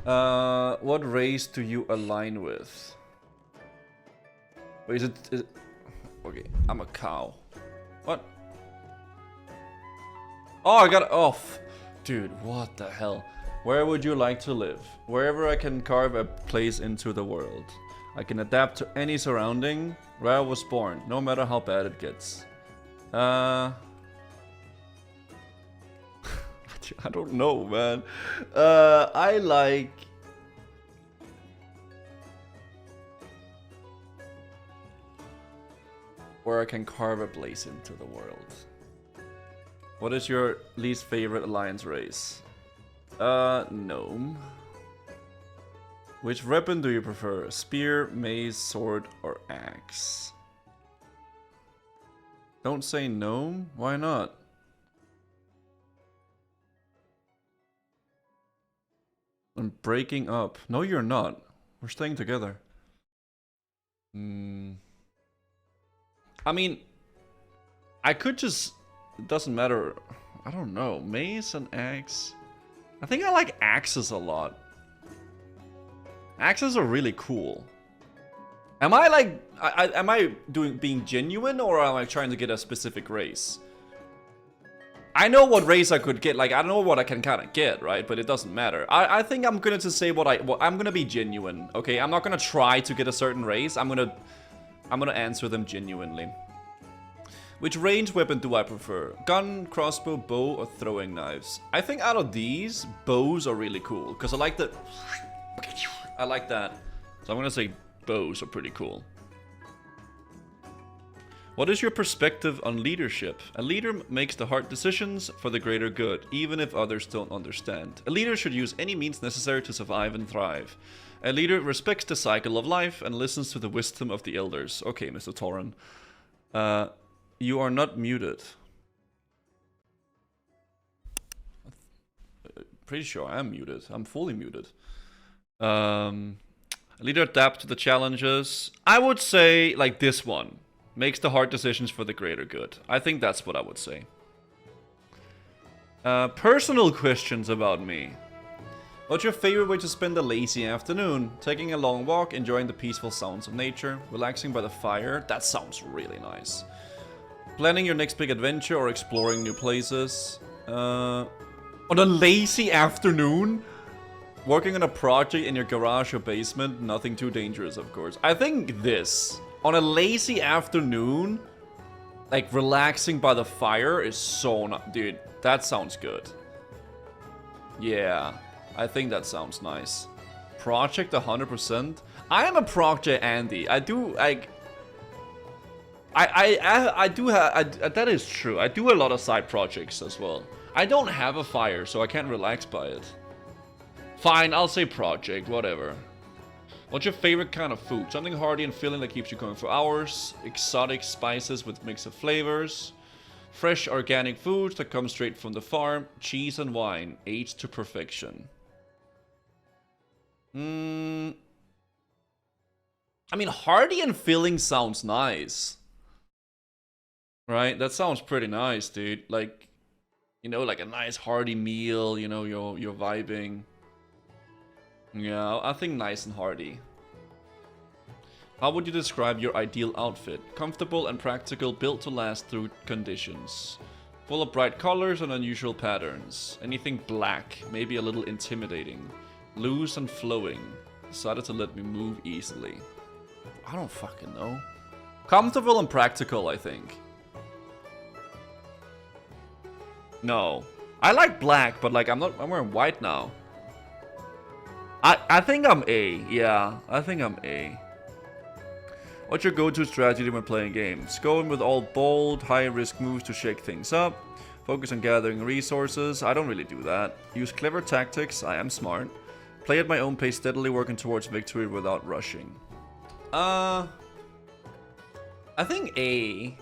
What race do you align with? Wait, is it... Okay, I'm a cow. What? Oh, I got it off. Dude, what the hell? Where would you like to live? Wherever I can carve a place into the world. I can adapt to any surrounding where I was born, no matter how bad it gets. I don't know, man. I like... where I can carve a place into the world. What is your least favorite alliance race? Gnome. Which weapon do you prefer? Spear, mace, sword, or axe? Don't say gnome? Why not? I'm breaking up. No, you're not. We're staying together. I mean, I could just... It doesn't matter. I don't know. Mace and axe. I think I like axes a lot. Axes are really cool. Am I like... am I being genuine, or am I trying to get a specific race? I know what race I could get. Like, I know what I can kind of get, right? But it doesn't matter. I think I'm gonna just say what I'm gonna be genuine. Okay, I'm not gonna try to get a certain race. I'm gonna answer them genuinely. Which range weapon do I prefer? Gun, crossbow, bow, or throwing knives? I think out of these, bows are really cool. Because I like the... I like that. So I'm gonna say bows are pretty cool. What is your perspective on leadership? A leader makes the hard decisions for the greater good, even if others don't understand. A leader should use any means necessary to survive and thrive. A leader respects the cycle of life and listens to the wisdom of the elders. Okay, Mr. Toran. You are not muted. Pretty sure I am muted. I'm fully muted. A leader adapts to the challenges. I would say, like this one. Makes the hard decisions for the greater good. I think that's what I would say. Personal questions about me. What's your favorite way to spend a lazy afternoon? Taking a long walk, enjoying the peaceful sounds of nature, relaxing by the fire. That sounds really nice. Planning your next big adventure or exploring new places. On a lazy afternoon? Working on a project in your garage or basement. Nothing too dangerous, of course. I think this. On a lazy afternoon, like relaxing by the fire is so not... Dude, that sounds good. Yeah, I think that sounds nice. Project 100%. I am a project Andy. I do, like... I do have... that is true. I do a lot of side projects as well. I don't have a fire, so I can't relax by it. Fine, I'll say project, whatever. What's your favorite kind of food? Something hearty and filling that keeps you going for hours. Exotic spices with mix of flavors. Fresh organic foods that come straight from the farm. Cheese and wine, aged to perfection. I mean, hearty and filling sounds nice. Right? That sounds pretty nice, dude. Like, you know, like a nice hearty meal, you know, you're vibing. Yeah, I think nice and hearty. How would you describe your ideal outfit? Comfortable and practical, built to last through conditions. Full of bright colors and unusual patterns. Anything black, maybe a little intimidating. Loose and flowing. Decided to let me move easily. I don't fucking know. Comfortable and practical, I think. No. I like black, but like I'm wearing white now. I think I'm A. Yeah, I think I'm A. What's your go-to strategy when playing games? Going with all bold, high-risk moves to shake things up. Focus on gathering resources. I don't really do that. Use clever tactics. I am smart. Play at my own pace, steadily working towards victory without rushing. I think A.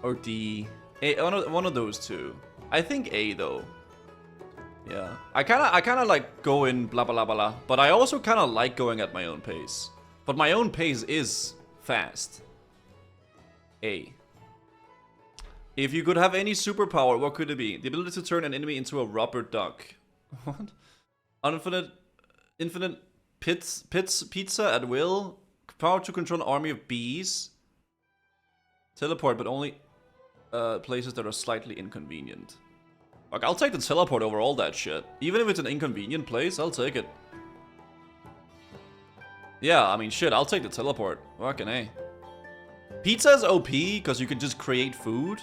Or D. A, one of those two. I think A, though. Yeah. I kind of like go in blah blah blah blah, but I also kind of like going at my own pace. But my own pace is fast. A. If you could have any superpower, what could it be? The ability to turn an enemy into a rubber duck. What? Infinite pizza at will. Power to control an army of bees. Teleport, but only places that are slightly inconvenient. Like, I'll take the teleport over all that shit. Even if it's an inconvenient place, I'll take it. Yeah, I mean, shit, I'll take the teleport. Fucking A. Pizza is OP, because you can just create food.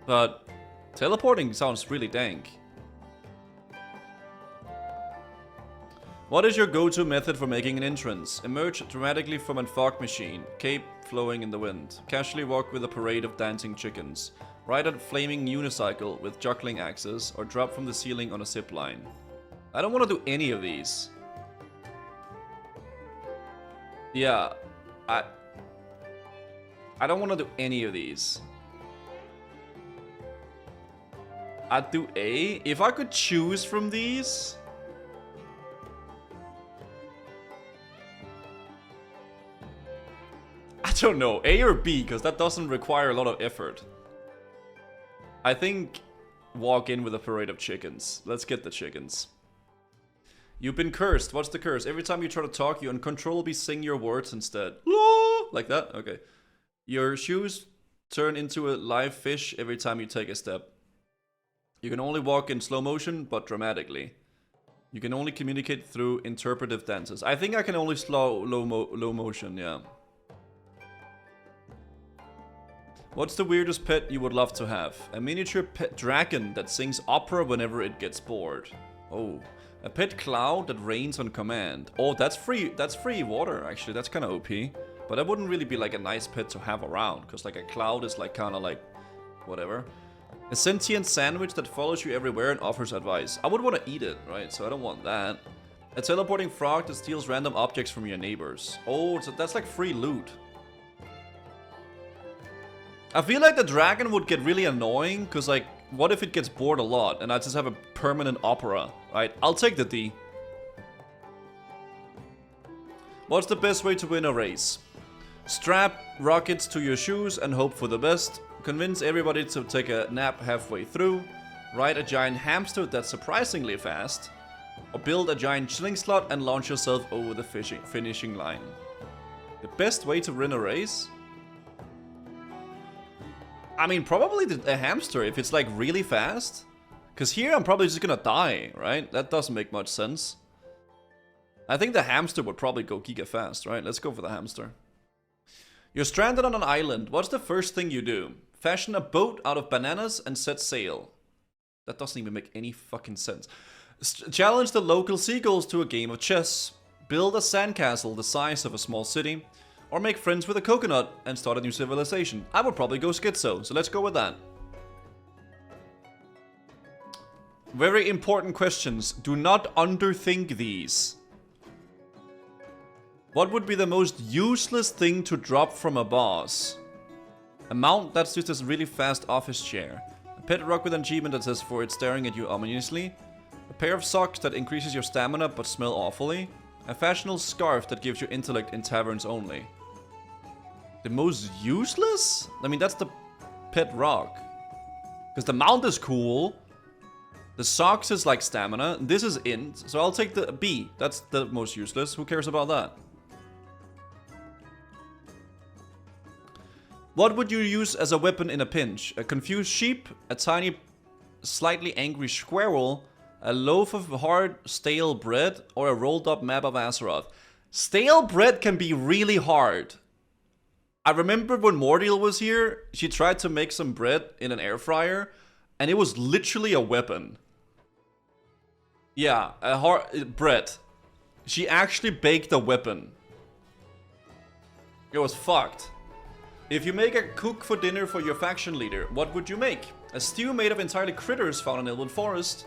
But teleporting sounds really dank. What is your go-to method for making an entrance? Emerge dramatically from a fog machine. Cape flowing in the wind. Casually walk with a parade of dancing chickens. Ride a flaming unicycle with juggling axes. Or drop from the ceiling on a zip line. I don't want to do any of these. Yeah, I don't want to do any of these. I'd do A. If I could choose from these... I don't know, A or B, because that doesn't require a lot of effort. I think walk in with a parade of chickens. Let's get the chickens. You've been cursed. What's the curse? Every time you try to talk, you uncontrollably sing your words instead. Like that? Okay. Your shoes turn into a live fish every time you take a step. You can only walk in slow motion, but dramatically. You can only communicate through interpretive dances. I think I can only low motion, yeah. What's the weirdest pet you would love to have? A miniature pet dragon that sings opera whenever it gets bored. Oh. A pet cloud that rains on command. Oh, that's free water, actually. That's kind of OP. But that wouldn't really be like a nice pet to have around. Because like a cloud is like kind of like... whatever. A sentient sandwich that follows you everywhere and offers advice. I would want to eat it, right? So I don't want that. A teleporting frog that steals random objects from your neighbors. Oh, so that's like free loot. I feel like the dragon would get really annoying, because like, what if it gets bored a lot and I just have a permanent opera, right? I'll take the D. What's the best way to win a race? Strap rockets to your shoes and hope for the best. Convince everybody to take a nap halfway through. Ride a giant hamster that's surprisingly fast. Or build a giant slingshot and launch yourself over the finishing line. The best way to win a race? I mean, probably a hamster if it's like really fast. Because here I'm probably just gonna die, right? That doesn't make much sense. I think the hamster would probably go giga fast, right? Let's go for the hamster. You're stranded on an island. What's the first thing you do? Fashion a boat out of bananas and set sail. That doesn't even make any fucking sense. Challenge the local seagulls to a game of chess. Build a sandcastle the size of a small city. Or make friends with a coconut and start a new civilization. I would probably go schizo, so let's go with that. Very important questions. Do not underthink these. What would be the most useless thing to drop from a boss? A mount that's just a really fast office chair. A pet rock with an achievement that says for it staring at you ominously. A pair of socks that increases your stamina but smell awfully. A fashionable scarf that gives you intellect in taverns only. The most useless? I mean, that's the pet rock. Because the mount is cool. The socks is like stamina. This is int. So I'll take the B. That's the most useless. Who cares about that? What would you use as a weapon in a pinch? A confused sheep? A tiny, slightly angry squirrel? A loaf of hard, stale bread? Or a rolled up map of Azeroth? Stale bread can be really hard. I remember when Mordial was here, she tried to make some bread in an air fryer, and it was literally a weapon. Yeah, a hard bread. She actually baked a weapon. It was fucked. If you make a cook for dinner for your faction leader, what would you make? A stew made of entirely critters found in Elwood Forest.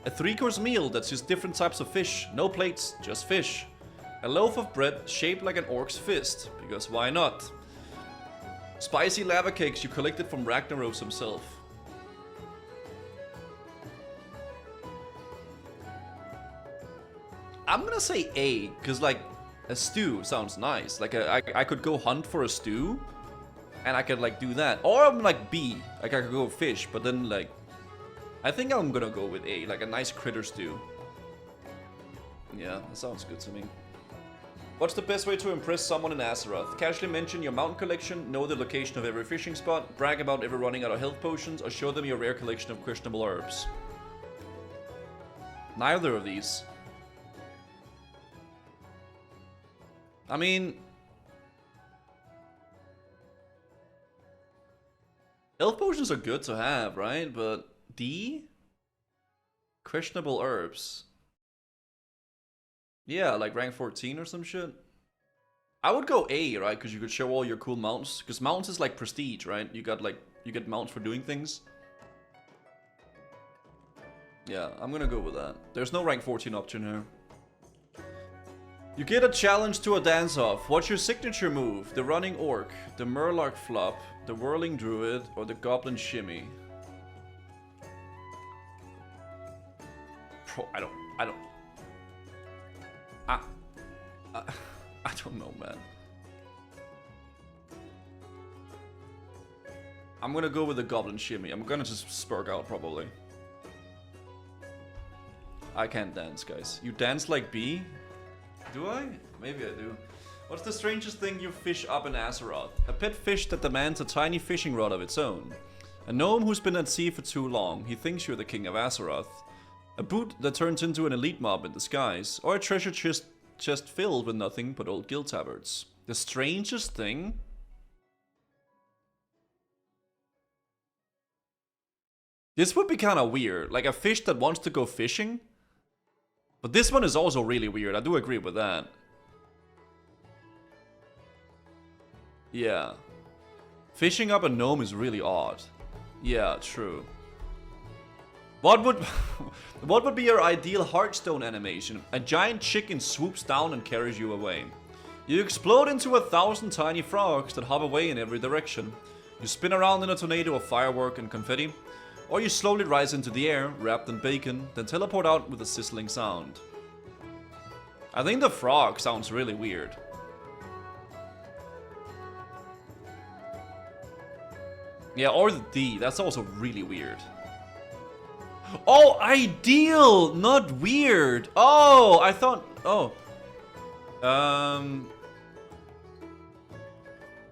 A 3-course meal that's just different types of fish. No plates, just fish. A loaf of bread shaped like an orc's fist, because why not? Spicy lava cakes you collected from Ragnaros himself. I'm gonna say A, because like a stew sounds nice. Like I could go hunt for a stew, and I could like do that. Or I'm like B, like I could go fish, but then like I think I'm gonna go with A, like a nice critter stew. Yeah, that sounds good to me. What's the best way to impress someone in Azeroth? Casually mention your mountain collection, know the location of every fishing spot, brag about ever running out of health potions, or show them your rare collection of questionable herbs. Neither of these. I mean... health potions are good to have, right? But D? Questionable herbs. Yeah, like rank 14 or some shit. I would go A, right? Because you could show all your cool mounts. Because mounts is like prestige, right? You get mounts for doing things. Yeah, I'm gonna go with that. There's no rank 14 option here. You get a challenge to a dance-off. What's your signature move? The running orc, the murloc flop, the whirling druid, or the goblin shimmy? I don't know, man. I'm gonna go with the goblin shimmy. I'm gonna just spurg out probably. I can't dance, guys. You dance like B? Do I? Maybe I do. What's the strangest thing you fish up in Azeroth? A pet fish that demands a tiny fishing rod of its own. A gnome who's been at sea for too long. He thinks you're the king of Azeroth. A boot that turns into an elite mob in disguise. Or a treasure chest filled with nothing but old guild tabards. The strangest thing? This would be kind of weird. Like a fish that wants to go fishing? But this one is also really weird. I do agree with that. Yeah. Fishing up a gnome is really odd. Yeah, true. What would be your ideal Hearthstone animation? A giant chicken swoops down and carries you away. You explode into 1,000 tiny frogs that hop away in every direction. You spin around in a tornado of firework and confetti. Or you slowly rise into the air, wrapped in bacon, then teleport out with a sizzling sound. I think the frog sounds really weird. Yeah, or the D, that's also really weird. Oh, ideal, not weird. Oh, I thought, oh.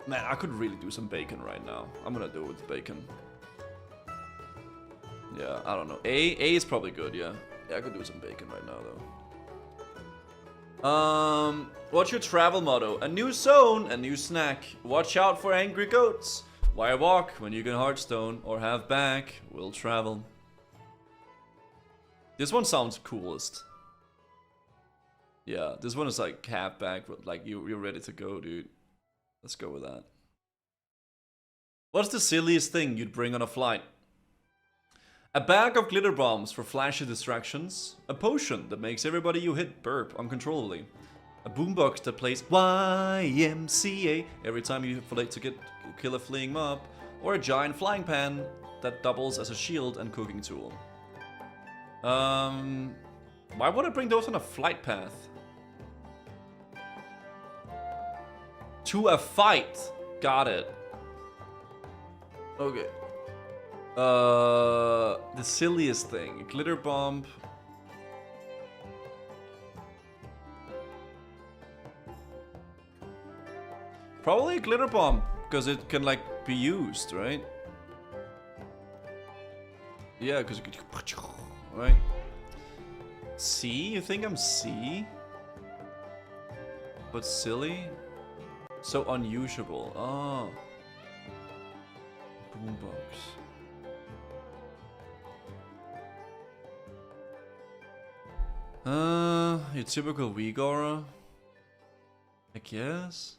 Man, I could really do some bacon right now. I'm gonna do it with bacon. Yeah, I don't know. A is probably good, yeah. Yeah, I could do some bacon right now, though. What's your travel motto? A new zone, a new snack. Watch out for angry goats. Why walk when you can Hearthstone or have back? Will travel. This one sounds coolest. Yeah, this one is like have back, but like you're ready to go, dude. Let's go with that. What's the silliest thing you'd bring on a flight? A bag of glitter bombs for flashy distractions. A potion that makes everybody you hit burp uncontrollably. A boombox that plays YMCA every time you flick to kill a fleeing mob. Or a giant flying pan that doubles as a shield and cooking tool. Why would I bring those on a flight path? To a fight. Got it. Okay. The silliest thing. A glitter bomb. Probably a glitter bomb, because it can like be used, right? Yeah, because it could, right? C? You think I'm C? But silly? So unusual. Oh. Boombox. Your typical Vigora? I guess?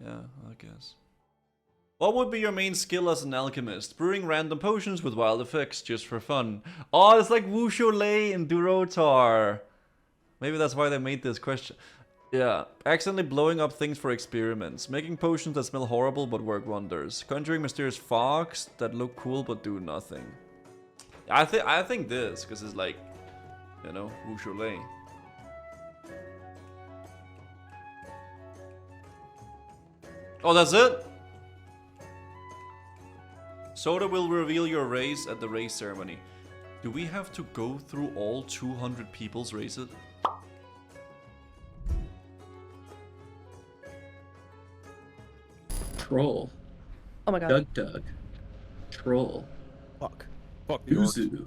Yeah, I guess. What would be your main skill as an alchemist? Brewing random potions with wild effects just for fun. Oh, it's like Wuxia and Durotar. Maybe that's why they made this question. Yeah, accidentally blowing up things for experiments. Making potions that smell horrible but work wonders. Conjuring mysterious fogs that look cool but do nothing. I think this, because it's like, you know, Wuxia. Oh, that's it? Soda will reveal your race at the race ceremony. Do we have to go through all 200 people's races? Troll. Oh my god. Doug. Troll. Fuck the orcs. Uzu.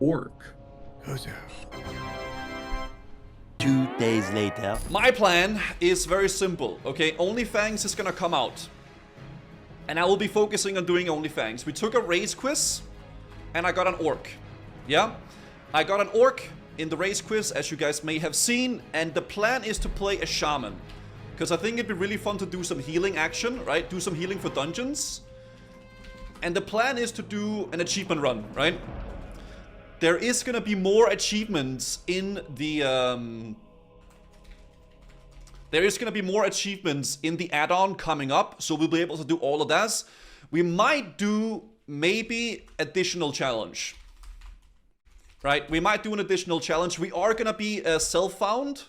Orc. Uzu. 2 days later. My plan is very simple, okay? OnlyFangs is gonna come out. And I will be focusing on doing OnlyFangs. We took a race quiz, and I got an orc. Yeah? I got an orc in the race quiz, as you guys may have seen, and the plan is to play a shaman. Because I think it'd be really fun to do some healing action, right? Do some healing for dungeons. And the plan is to do an achievement run, right? There is gonna be more achievements in the, There is gonna be more achievements in the add-on coming up, so we'll be able to do all of that. We might do maybe additional challenge. Right? We might do an additional challenge. We are gonna be self-found.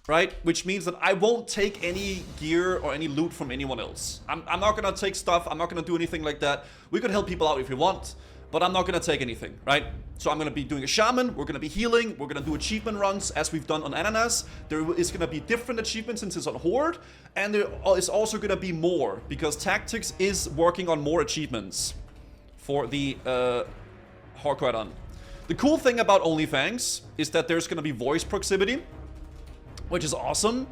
Right? Which means that I won't take any gear or any loot from anyone else. I'm not gonna take stuff. I'm not gonna do anything like that. We could help people out if we want, but I'm not gonna take anything, right? So I'm gonna be doing a shaman. We're gonna be healing. We're gonna do achievement runs as we've done on Ananas. There is gonna be different achievements since it's on Horde, and there is also gonna be more because Tactics is working on more achievements for the hardcore run. The cool thing about OnlyFangs is that there's gonna be voice proximity, which is awesome,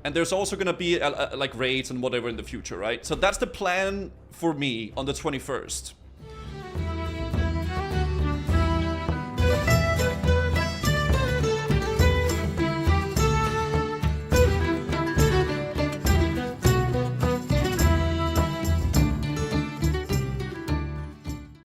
and there's also gonna be like raids and whatever in the future, right? So that's the plan for me on the 21st.